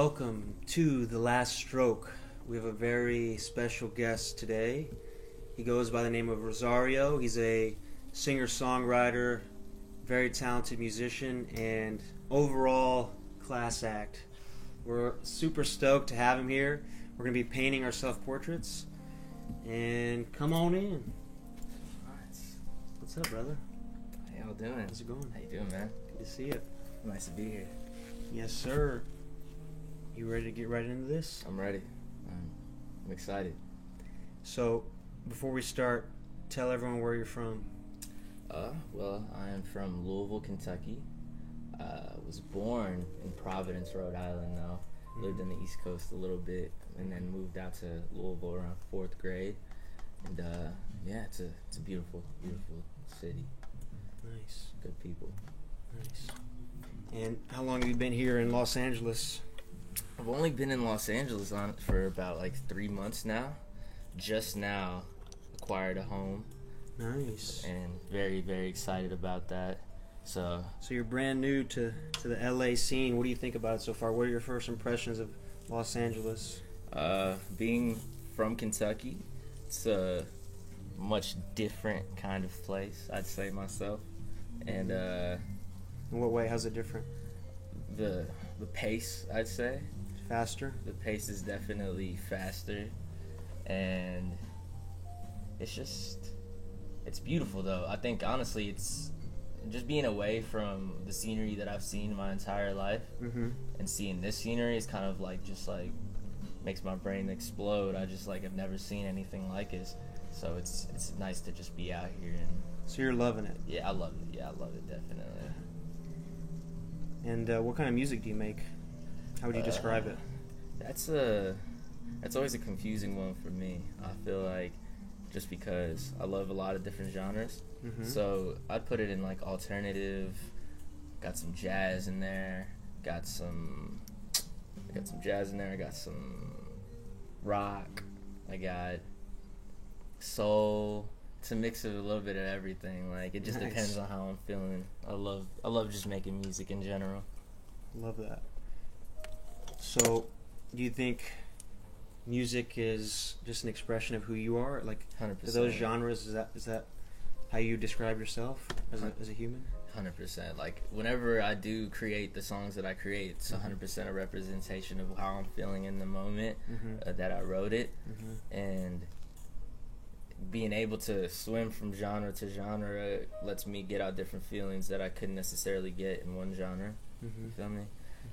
Welcome to The Last Stroke. We have a very special guest today. He goes by the name of Rosario. He's a singer-songwriter, very talented musician, and overall class act. We're super stoked to have him here. We're going to be painting our self-portraits. And come on in. Alright. What's up, brother? How y'all doing? How's it going? How you doing, man? Good to see you. Nice to be here. Yes, sir. You ready to get right into this? I'm ready. I'm excited. So, before we start, tell everyone where you're from. Well, I am from Louisville, Kentucky. Was born in Providence, Rhode Island, though. Lived in the East Coast a little bit, and then moved out to Louisville around 4th grade. And, yeah, it's a beautiful, beautiful city. Nice. Good people. Nice. And how long have you been here in Los Angeles? I've only been in Los Angeles for about 3 months now. Just now acquired a home. Nice. And very, very excited about that. So you're brand new to the LA scene. What do you think about it so far? What are your first impressions of Los Angeles? being from Kentucky, it's a much different kind of place, I'd say myself. And In what way? How's it different? the pace, I'd say. Faster? The pace is definitely faster, and it's beautiful though. I think honestly it's just being away from the scenery that I've seen my entire life, Mm-hmm. and seeing this scenery is kind of just makes my brain explode. I just have never seen anything like it, so it's nice to just be out here. And So you're loving it. yeah, I love it. I love it definitely. And what kind of music do you make? How would you describe it? That's always a confusing one for me. I feel like just because I love a lot of different genres, Mm-hmm. so I'd put it in alternative. Got some jazz in there. I got some jazz in there. I got some rock. I got soul. It's a mix of a little bit of everything. It just Nice. depends on how I'm feeling. I love just making music in general. Love that. So, do you think music is just an expression of who you are? 100%. Those genres, is that how you describe yourself as a human? 100%. Whenever I do create the songs that I create, it's 100% a representation of how I'm feeling in the moment Mm-hmm. that I wrote it. Mm-hmm. And being able to swim from genre to genre lets me get out different feelings that I couldn't necessarily get in one genre. Mm-hmm. You feel me?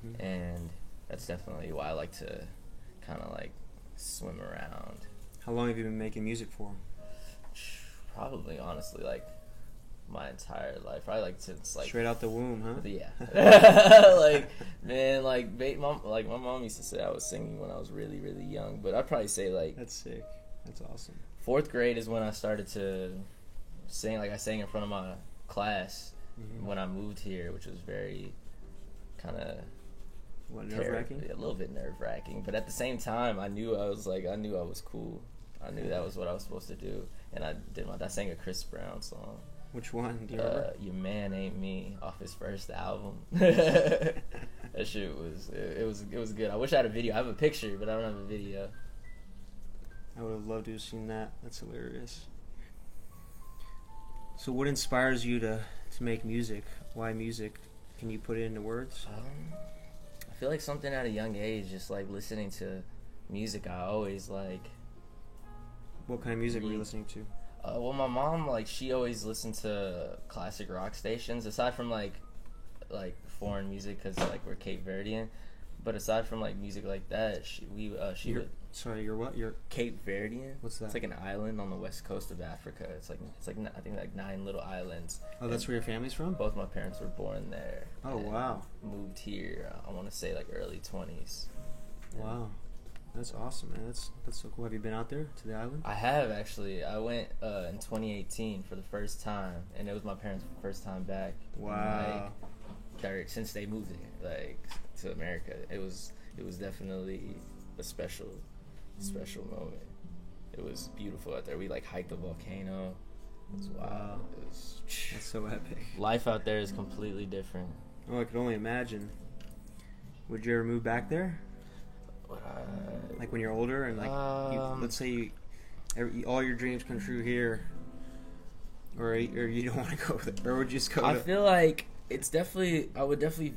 Mm-hmm. And that's definitely why I like to kind of swim around. How long have you been making music for? Probably, honestly, my entire life. Probably since Straight out the womb, huh? Yeah. Man, my mom used to say I was singing when I was really, really young, but I'd probably say That's sick. That's awesome. 4th grade is when I started to sing. I sang in front of my class Mm-hmm. when I moved here, which was very kind of What, nerve-wracking? a little bit nerve-wracking, but at the same time, I knew I was cool. I knew that was what I was supposed to do, and I sang a Chris Brown song. Which one? Do you remember? Your Man Ain't Me off his first album. That shit was good. I wish I had a video. I have a picture, but I don't have a video. I would have loved to have seen that. That's hilarious. So what inspires you to make music? Why music? Can you put it into words? I feel like something at a young age, just listening to music. I always What kind of music were you listening to? well, my mom she always listened to classic rock stations. Aside from foreign music, because we're Cape Verdean. But aside from music like that, she would. Sorry, you're what? You're Cape Verdean. What's that? It's an island on the west coast of Africa. It's I think 9 little islands. Oh, that's where your family's from? Both my parents were born there. Oh, and wow. Moved here. I want to say early 20s. Wow. That's awesome, man. That's so cool. Have you been out there to the island? I have actually. I went in 2018 for the first time, and it was my parents' first time back. Wow. Since they moved here, to America, it was definitely a special moment. It was beautiful out there. We hiked the volcano. It was wild. It was. That's so epic. Life out there is completely different. Oh, I could only imagine. Would you ever move back there? But Like when you're older and like, let's say all your dreams come true here, or you don't want to go there, or would you just go? I feel like it's definitely. I would definitely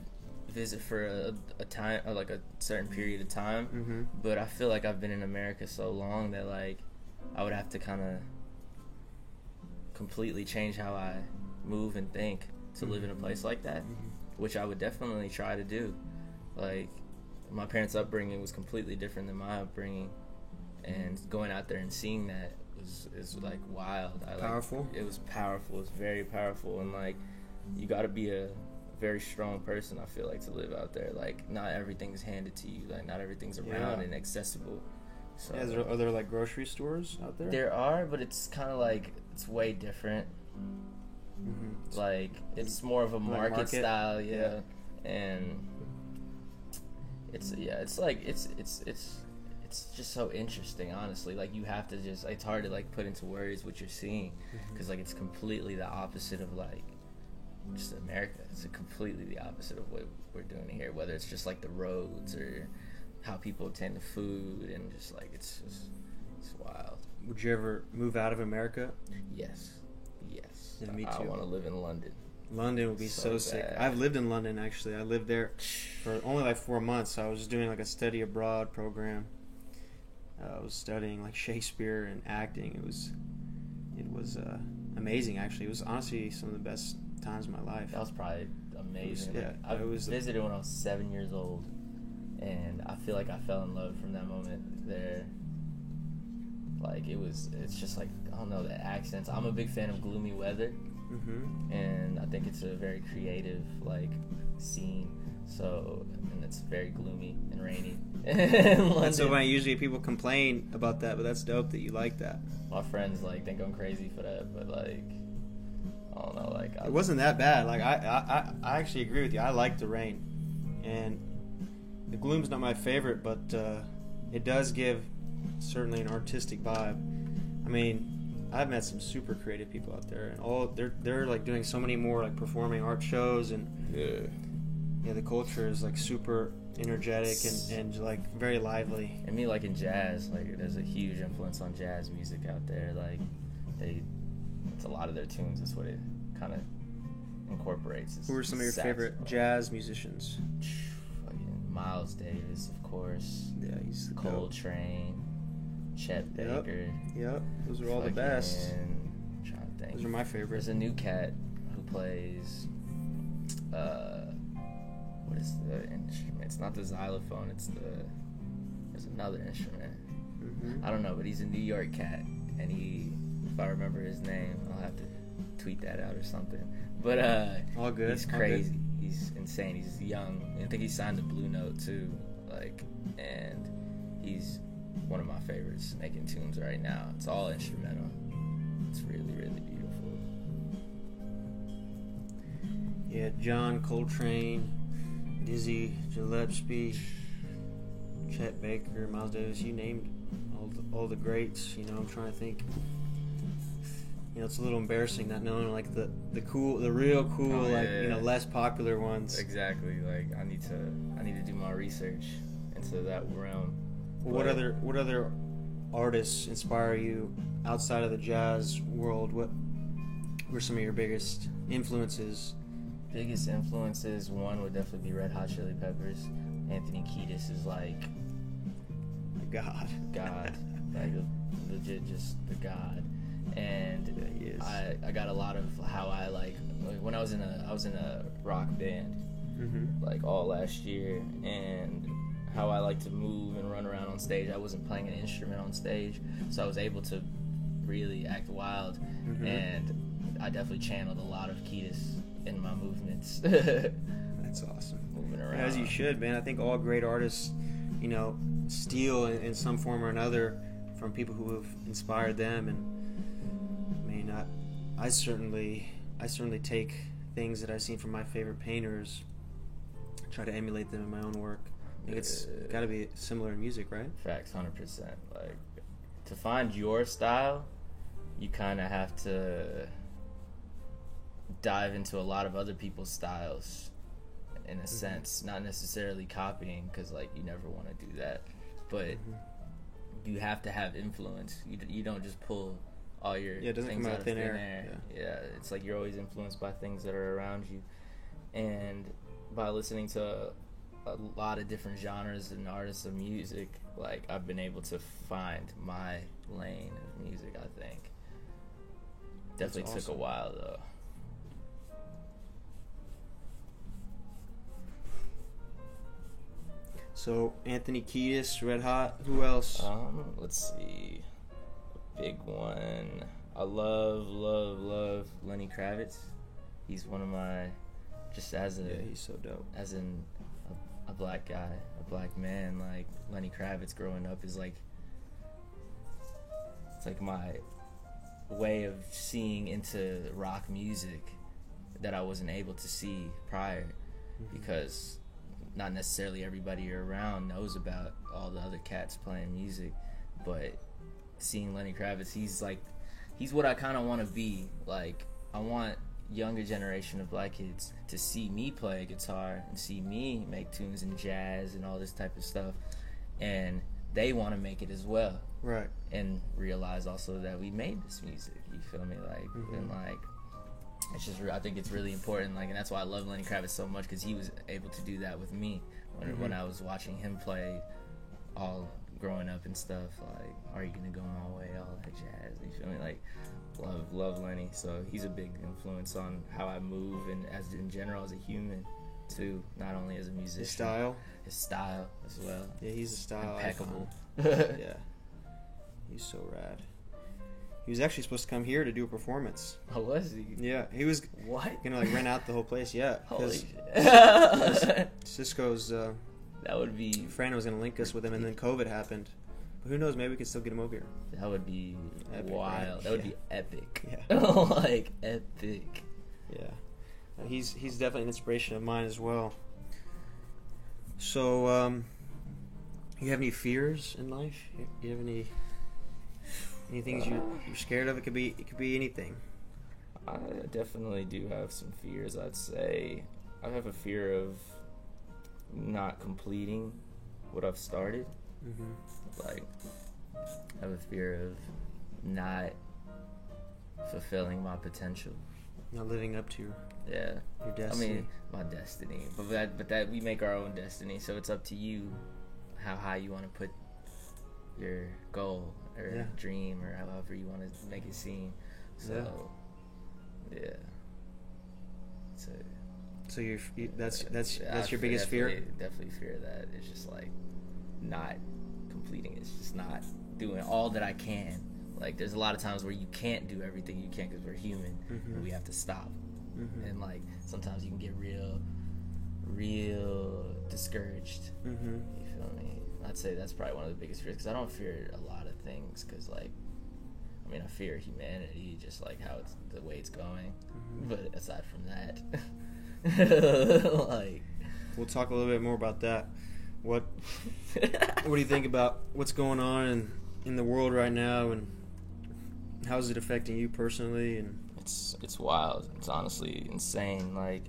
visit for a time, or like a certain period of time. Mm-hmm. But I feel like I've been in America so long that like I would have to kind of completely change how I move and think to live in a place like that, which I would definitely try to do. Like, my parents' upbringing was completely different than my upbringing, and going out there and seeing that is like wild. Powerful? It was powerful. It was very powerful, and like you got to be a very strong person, I feel like, to live out there. Like, not everything's handed to you. Like, not everything's around and accessible. So Yeah, are there like grocery stores out there? there are, but it's kind of like it's way different. Mm-hmm. Like, it's more of a market style, and it's like it's just so interesting, honestly. Like, you have to just, it's hard to like put into words what you're seeing, because like it's completely the opposite of like just America. It's completely the opposite of what we're doing here, whether it's just like the roads or how people obtain the food, and just like it's wild. Would you ever move out of America? Yes. Yeah, me I too. want to live in London. London would be so sick. bad. I've lived in London, actually. I lived there for only like 4 months. I was doing like a study abroad program. I was studying like Shakespeare and acting. It was amazing, actually. It was honestly some of the best times of my life. That was probably amazing. I visited when I was 7 years old, and I feel like I fell in love from that moment there. Like, it's just like, I don't know, the accents. I'm a big fan of gloomy weather, and I think it's a very creative, like, scene. So, and it's very gloomy and rainy. And so when usually people complain about that, but that's dope that you like that. My friends, like, think I'm crazy for that, but, like, I don't know, like... It wasn't that bad. Like, I actually agree with you. I like the rain. And the gloom's not my favorite, but it does give certainly an artistic vibe. I mean, I've met some super creative people out there, and they're like doing so many more like performing art shows, and the culture is like super energetic and like very lively. And me, like, in jazz, like, there's a huge influence on jazz music out there. Like, it's a lot of their tunes. That's what it kind of incorporates. Who are some of your favorite jazz musicians? Fucking Miles Davis, of course. Yeah, he's the Coltrane, Chet Baker. Yep, those are all the best. I'm trying to think. Those are my favorites. There's a new cat who plays. What is the instrument? It's not the xylophone. There's another instrument. I don't know, but he's a New York cat, and if I remember his name, I'll have to tweet that out or something. But all good. He's crazy. Good. He's insane. He's young. I think he signed to Blue Note too. Like, and he's one of my favorites making tunes right now. It's all instrumental. It's really, really beautiful. Yeah, John Coltrane, Dizzy Gillespie, Chet Baker, Miles Davis. You named all the greats. You know, I'm trying to think. You know, it's a little embarrassing not knowing like the real cool, less popular ones. Exactly. Like, I need to do my research into that realm. Well, what other artists inspire you outside of the jazz world? What were some of your biggest influences? Biggest influences, one would definitely be Red Hot Chili Peppers. Anthony Kiedis is like God, like legit just the God. And yeah, he is. I got a lot of how I like when I was in a rock band like all last year, and how I like to move and run around on stage. I wasn't playing an instrument on stage, so I was able to really act wild, and I definitely channeled a lot of Kiedis in my movements. That's awesome. Moving around. As you should, man. I think all great artists, you know, steal in some form or another from people who have inspired them. And I mean, I certainly take things that I've seen from my favorite painters, try to emulate them in my own work. I think it's got to be similar in music, right? Facts, 100%. Like, to find your style, you kind of have to dive into a lot of other people's styles, in a sense, not necessarily copying, because like you never want to do that. but Mhm. you have to have influence. You don't just pull all your Yeah, it doesn't things come out out of thin thin air. air. Yeah, it's like you're always influenced by things that are around you, and by listening to a lot of different genres and artists of music, like I've been able to find my lane of music. I think definitely That's took a awesome. while though. So Anthony Kiedis, Red Hot. Who else? Let's see. A big one. I love Lenny Kravitz. He's one of my, just as a, Yeah, he's so dope. as in a black guy, a black man, like Lenny Kravitz growing up is like, it's like my way of seeing into rock music that I wasn't able to see prior, because not necessarily everybody around knows about all the other cats playing music, but seeing Lenny Kravitz, he's what I kind of want to be. Like, I want younger generation of black kids to see me play guitar and see me make tunes in jazz and all this type of stuff, and they want to make it as well, Right. and realize also that we made this music. You feel me? Like, Mhm. and like, it's just, I think it's really important. Like, and that's why I love Lenny Kravitz so much, because he was able to do that with me when I was watching him play, all growing up and stuff. Like, Are You Gonna Go My Way, all that jazz. You feel me? Like, love Lenny. So he's a big influence on how I move, and as in general as a human too, not only as a musician. His style. as well. Yeah, he's a style Impeccable. icon. Yeah. He's so rad. He was actually supposed to come here to do a performance. Oh, was he? Yeah, he was What? gonna like rent out the whole place. Yeah, Holy because shit. Cisco's That would be friend was gonna link us with him, and then COVID happened. But who knows? Maybe we could still get him over here. That would be Epic, wild. right? That would Yeah. be epic. Yeah. Like, epic. Yeah, he's definitely an inspiration of mine as well. So, you have any fears in life? You have any things you're scared of? It could be anything. I definitely do have some fears. I'd say I have a fear of not completing what I've started. Mm-hmm. Like, I have a fear of not fulfilling my potential. Not living up to your destiny. I mean, my destiny. But that we make our own destiny, so it's up to you how high you want to put your goal or dream, or however you want to make it seem. So, yeah. So that's I your biggest fear? Definitely fear that. It's just like not completing it. It's just not doing all that I can. Like, there's a lot of times where you can't do everything you can because we're human, Mhm. and we have to stop. Mm-hmm. And like, sometimes you can get real discouraged. Mm-hmm. You feel me? I'd say that's probably one of the biggest fears, because I don't fear a lot of things, because like, I mean, I fear humanity, just like how it's the way it's going. Mm-hmm. But aside from that, like, We'll talk a little bit more about that. What do you think about what's going on in the world right now, and how is it affecting you personally? And it's wild. It's honestly insane. Like,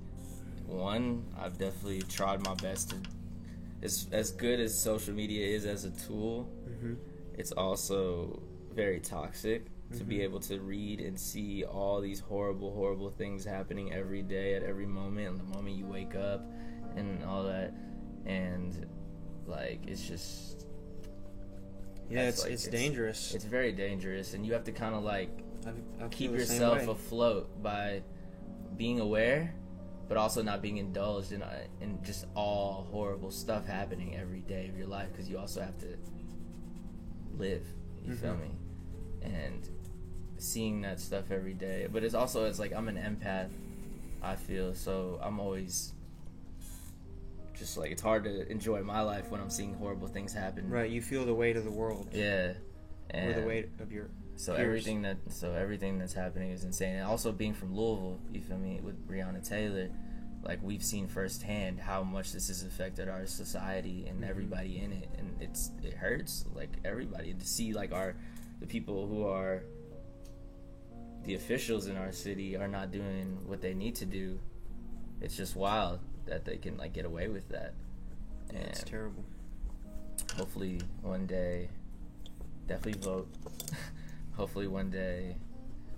one, I've definitely tried my best to, as good as social media is as a tool, mm-hmm. it's also very toxic to be Mhm. able to read and see all these horrible things happening every day at every moment, and the moment you wake up and all that. And like, it's just, it's dangerous. It's very dangerous, and you have to kind of like I keep feel the same yourself way. afloat by being aware, but also not being indulged in just all horrible stuff happening every day of your life, because you also have to live. You feel Mhm. me? And seeing that stuff every day, but it's like I'm an empath, I feel, so I'm always just like, it's hard to enjoy my life when I'm seeing horrible things happen. Right, you feel the weight of the world, Yeah. or And the weight of your So peers. everything that's happening is insane. And also being from Louisville, you feel me, with Breonna Taylor, like, we've seen firsthand how much this has affected our society and Mhm. everybody in it, and it hurts, like, everybody to see, like, the people who are the officials in our city are not doing what they need to do. It's just wild that they can, like, get away with that. Yeah, it's And terrible. hopefully one day, definitely vote. Hopefully one day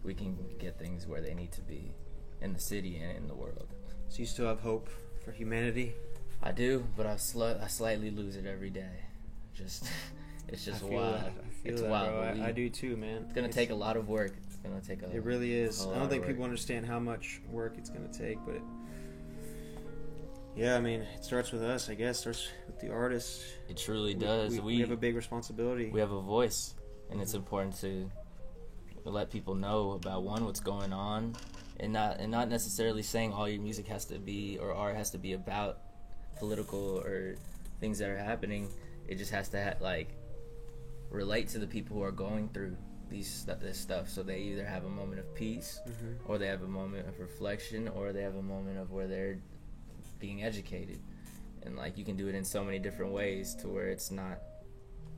we can get things where they need to be in the city and in the world. So you still have hope for humanity? I do, but I slightly lose it every day. It's just wild. I feel It's that, wild. bro. I do too, man. It's gonna take a lot of work. It's gonna take a. It really is. a I lot don't of think work. people understand how much work it's going to take, but yeah, I mean, it starts with us, I guess. It starts with the artists. It truly does. We have a big responsibility. We have a voice, and it's important to let people know about what's going on, and not necessarily saying all your music has to be or art has to be about political or things that are happening. It just has to relate to the people who are going through this stuff, so they either have a moment of peace, or they have a moment of reflection, or they have a moment of where they're being educated, and you can do it in so many different ways to where it's not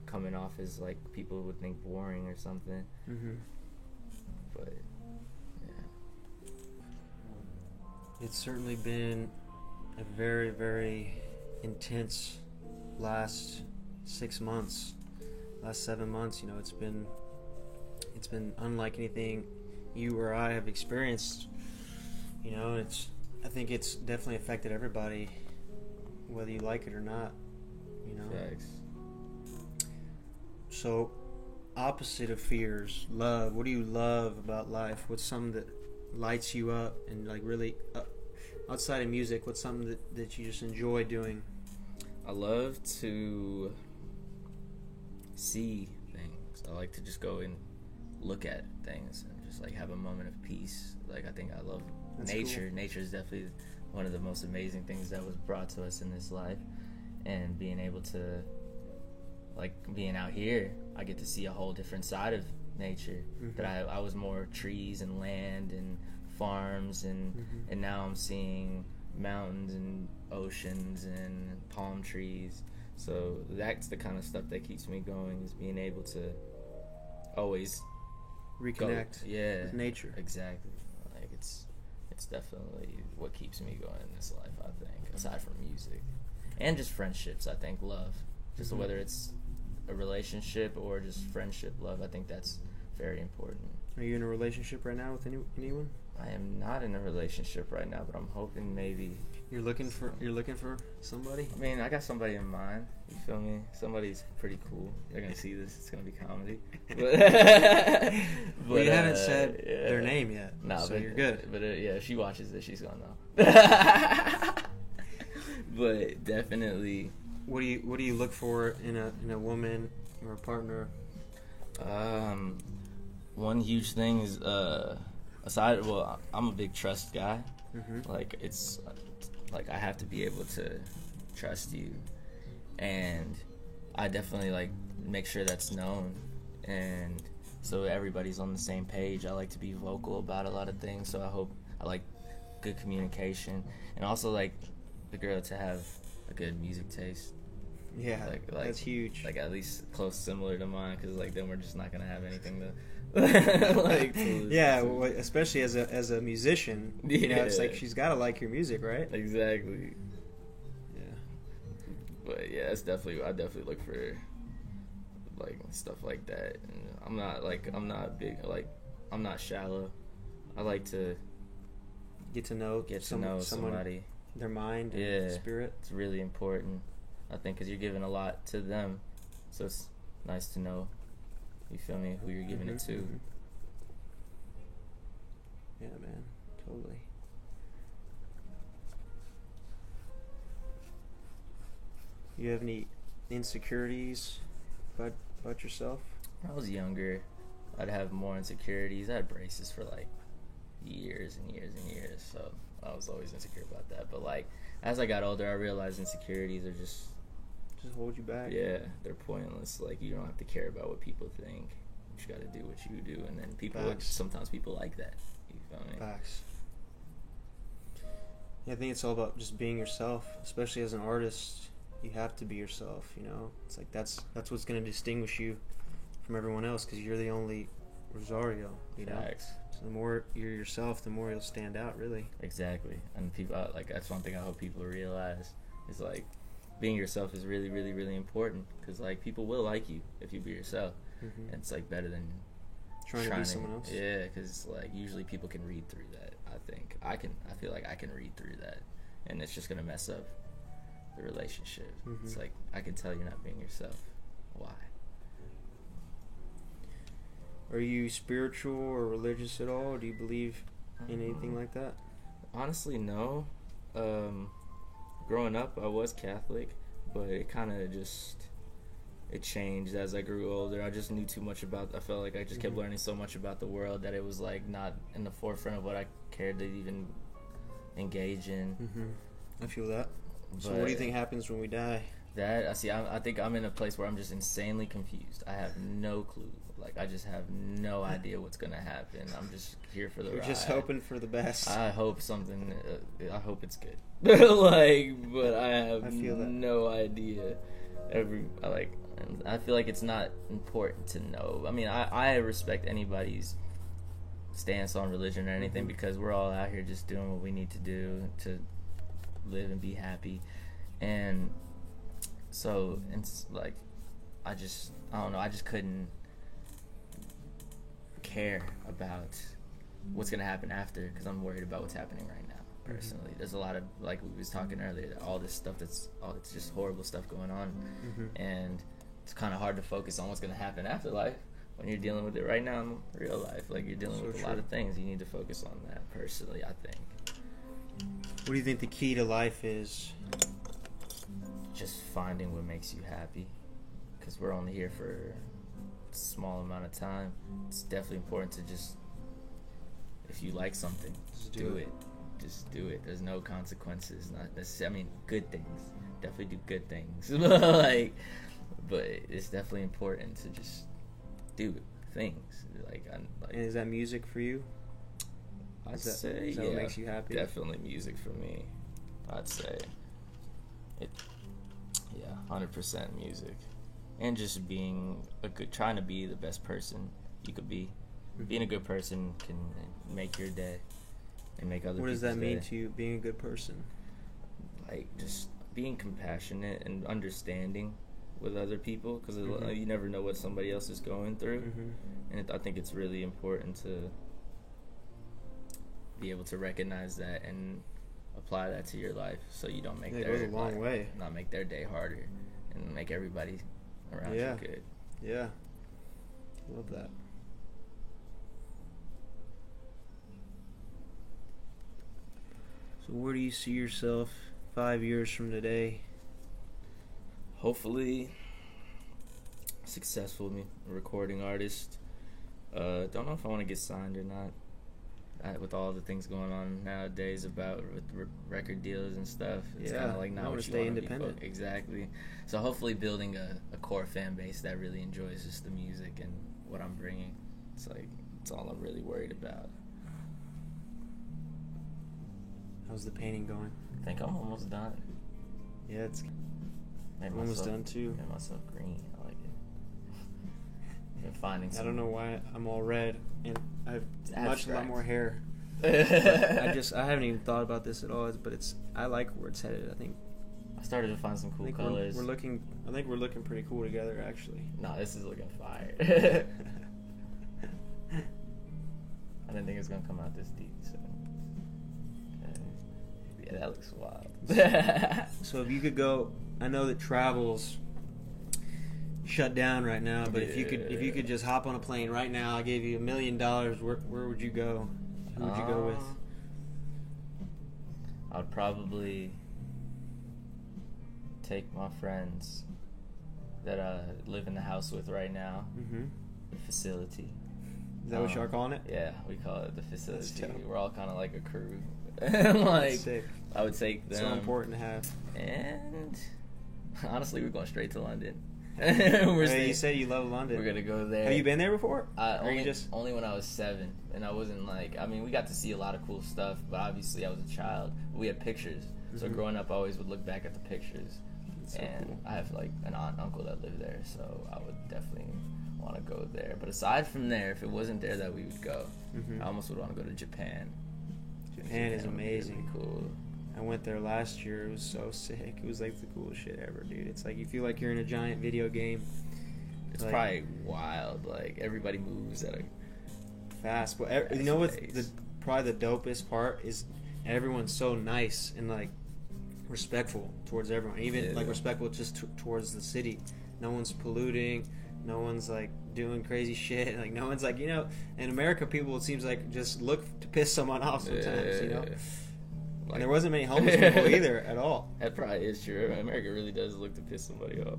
coming off as people would think boring or something. But yeah, It's certainly been a very, very intense last 6 months, last 7 months. It's been unlike anything you or I have experienced. I think it's definitely affected everybody, whether you like it or not. facts. So, opposite of fears, love. What do you love about life? What's something that lights you up and really outside of music? What's something that you just enjoy doing? I love to see things. I like to just go and look at things and just have a moment of peace. I think I love That's nature. cool. Nature is definitely one of the most amazing things that was brought to us in this life, and being able to being out here, I get to see a whole different side of nature. That I was more trees and land and farms, and now I'm seeing mountains and oceans and palm trees. So that's the kind of stuff that keeps me going, is being able to always Reconnect with nature. Exactly. It's definitely what keeps me going in this life, I think, aside from music. And just friendships, I think, love. Just whether it's a relationship or just friendship, love, I think that's very important. Are you in a relationship right now with anyone? I am not in a relationship right now, but I'm hoping maybe. You're looking for somebody? I mean, I got somebody in mind. You feel me? Somebody's pretty cool. They're gonna see this. It's gonna be comedy. But You haven't said their name yet, No, so but you're good. But if she watches this, she's gonna know. But definitely. What do you look for in a woman or a partner? One huge thing is I'm a big trust guy. It's I have to be able to trust you, and I definitely make sure that's known, and so everybody's on the same page. I like to be vocal about a lot of things, so I like good communication, and also the girl to have a good music taste. Yeah, that's huge. At least close, similar to mine, because then we're just not gonna have anything to yeah, well, especially as a musician, it's Yeah. she's got to like your music, right? Exactly. Yeah. But yeah, I definitely look for stuff like that. And I'm not big, I'm not shallow. I like to Get to know someone, somebody, their mind, and spirit. It's really important, I think, because you're giving a lot to them, so it's nice to know, you feel me, who you're giving it to. Yeah, man, totally. You have any insecurities about yourself? When I was younger, I'd have more insecurities. I had braces for years and years and years, so I was always insecure about that. But as I got older, I realized insecurities are just hold you back. Yeah, they're pointless. You don't have to care about what people think. You just got to do what you do, and then sometimes people like that. You feel me? Facts. Yeah, I think it's all about just being yourself, especially as an artist. You have to be yourself. It's that's what's going to distinguish you from everyone else, because you're the only Rosario. Facts. So the more you're yourself, the more you'll stand out. Really. Exactly, and people that's one thing I hope people realize is being yourself is really, really, really important, because like people will like you if you be yourself, and it's like better than Trying to be someone else. Yeah, because like usually people can read through that. I feel like I can read through that, and it's just gonna mess up the relationship. It's like, I can tell you're not being yourself. Why? Are you spiritual or religious at all? Do you believe in anything like that? Honestly, no. Growing up, I was Catholic, but it kind of just, it changed as I grew older. I just knew too much about, I felt like I just kept learning so much about the world that it was like not in the forefront of what I cared to even engage in. I feel that. So But what do you think happens when we die? I think I'm in a place where I'm just insanely confused. I have no clue. Like, I just have no idea what's gonna happen. I'm just here for the You're ride. just hoping for the best. I hope something. I hope it's good. But I have feel that. no idea. I feel like it's not important to know. I mean, I respect anybody's stance on religion or anything, because we're all out here just doing what we need to do to live and be happy. And so it's like, I don't know, I just couldn't care about what's gonna happen after, because I'm worried about what's happening right now personally. There's a lot of, like we was talking earlier, all this stuff it's just horrible stuff going on, and it's kind of hard to focus on what's gonna happen after life when you're dealing with it right now in real life. Like, you're dealing with a lot of things. You need to focus on that personally, I think. What do you think the key to life is? Just finding what makes you happy, because we're only here for a small amount of time. It's definitely important to just, if you like something, Just do it. Just do it. There's no consequences. Not necessarily, I mean, good things. Definitely do good things. But it's definitely important to just do things. And is that music for you? I'd say, is that what makes you happy? Definitely music for me. I'd say it. Yeah, 100% music, and just trying to be the best person you could be. Being a good person can make your day and make other. What does that mean day. to you, being a good person? Like, just being compassionate and understanding with other people, because you never know what somebody else is going through, and I think it's really important to be able to recognize that and apply that to your life, so you don't make It goes a long way. Not make their day harder, and make everybody around you good. Yeah, love that. So where do you see yourself 5 years from today? Hopefully successful recording artist. Don't know if I want to get signed or not. With all the things going on nowadays about with record deals and stuff, it's kind of like not what you stay want independent. to be. Exactly. So hopefully building a core fan base that really enjoys just the music and what I'm bringing. It's all I'm really worried about. How's the painting going? I think I'm almost done. Yeah, it's Made almost myself- done too. Made myself green. I like it. Been finding some. I don't know why I'm all red, and I have a lot abstract. more hair. I haven't even thought about this at all, but I like where it's headed. I think I started to find some cool colors. we're looking pretty cool together, actually. No, this is looking fire. I didn't think it was gonna come out this deep. So. Yeah, that looks wild. So if you could go, I know that travel's shut down right now, but if you could just hop on a plane right now, I gave you $1 million. Where would you go? Who would you go with? I'd probably take my friends that I live in the house with right now. The facility. Is that what y'all calling it? Yeah, we call it the facility. dope. We're all kind of like a crew. Like, Sick. I would take them. So important to have. And honestly, we're going straight to London. You say you love London. We're gonna go there. Have you been there before? Only when I was 7, and I wasn't we got to see a lot of cool stuff, but obviously I was a child. We had pictures, so growing up I always would look back at the pictures. So And cool. I have an aunt and uncle that live there, so I would definitely want to go there. But aside from there, if it wasn't there that we would go, I almost would want to go to Japan. Japan is would be amazing. really cool. I went there last year. It was so sick. It was like the coolest shit ever, dude. It's like you feel like you're in a giant video game. It's like, probably wild. Like everybody moves at a fast. But you know what's probably the dopest part is everyone's so nice and like respectful towards everyone. Even like respectful just towards the city. No one's polluting. No one's like doing crazy shit. Like no one's like, you know, in America people it seems like just look to piss someone off sometimes, you know. Like, and there wasn't many homeless people either at all. That probably is true. America really does look to piss somebody off.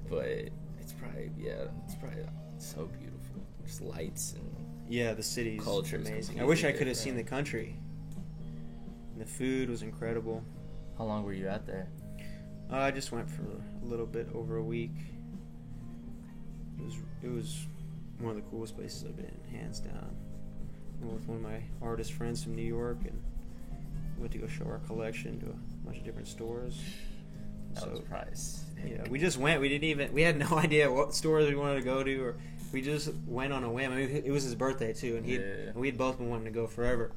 But it's probably so beautiful. Just lights and the city's culture amazing. I wish I could have seen the country. And the food was incredible. How long were you out there? I just went for a little bit over a week. It was one of the coolest places I've been, hands down. I went with one of my artist friends from New York, and went to go show our collection to a bunch of different stores. That was probably sick. Yeah, we just went. We had no idea what stores we wanted to go to, or we just went on a whim. I mean, it was his birthday too, and we'd both been wanting to go forever.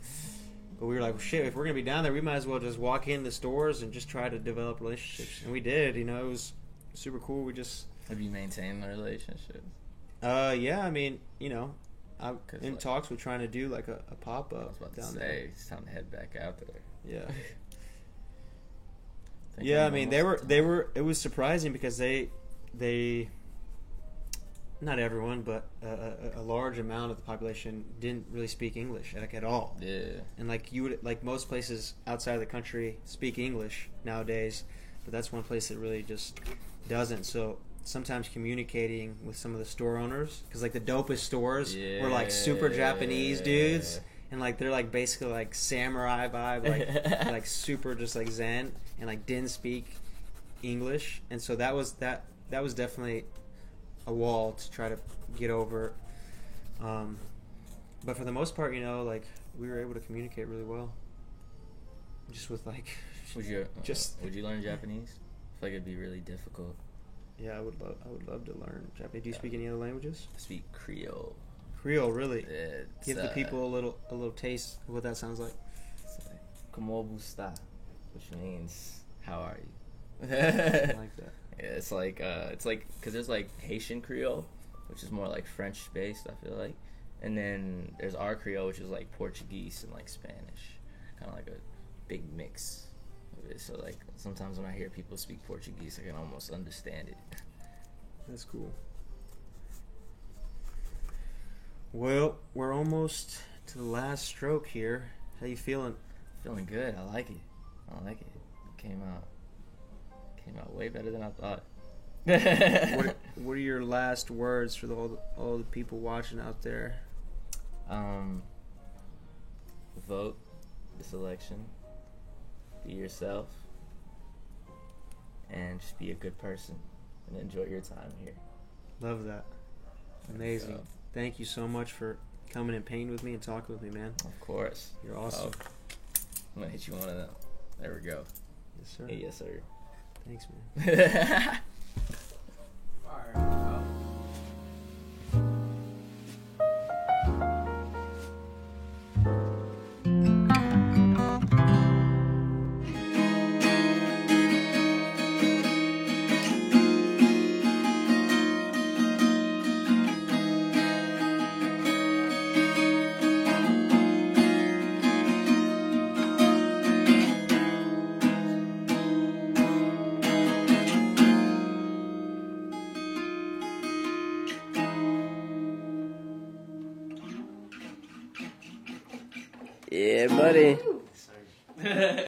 But we were like, well, shit, if we're gonna be down there, we might as well just walk in the stores and just try to develop relationships. And we did. You know, it was super cool. We just have you maintained the relationship? Yeah. I mean, you know, I'm in talks with trying to do like a pop up. I was about to say, it's time to head back out there. Yeah. Yeah, I mean, they were. It was surprising because they, not everyone, but a large amount of the population didn't really speak English like at all. Yeah. And like you would, like most places outside of the country speak English nowadays, but that's one place that really just doesn't. So sometimes communicating with some of the store owners, because like the dopest stores were like super Japanese dudes. And like they're like basically like samurai vibe, like like super just like zen, and like didn't speak English, and so that was definitely a wall to try to get over. But for the most part, you know, like we were able to communicate really well. Just with like, would you learn Japanese? I feel like it'd be really difficult. Yeah, I would love to learn Japanese. Do you speak any other languages? I speak Creole. Creole, really? Give the people a little taste of what that sounds like. Como busta, which means how are you? I like that. Yeah, it's like because there's like Haitian Creole, which is more like French based, I feel like, and then there's our Creole, which is like Portuguese and like Spanish, kind of like a big mix of it. So like sometimes when I hear people speak Portuguese, I can almost understand it. That's cool. Well, we're almost to the last stroke here. How you feeling? Feeling good. I like it. Came out way better than I thought. What are your last words for all the people watching out there? Vote this election. Be yourself. And just be a good person. And enjoy your time here. Love that. Amazing. Thank you so much for coming and painting with me and talking with me, man. Of course. You're awesome. I'm going to hit you one of them. There we go. Yes, sir. Hey, yes, sir. Thanks, man. Yeah, buddy.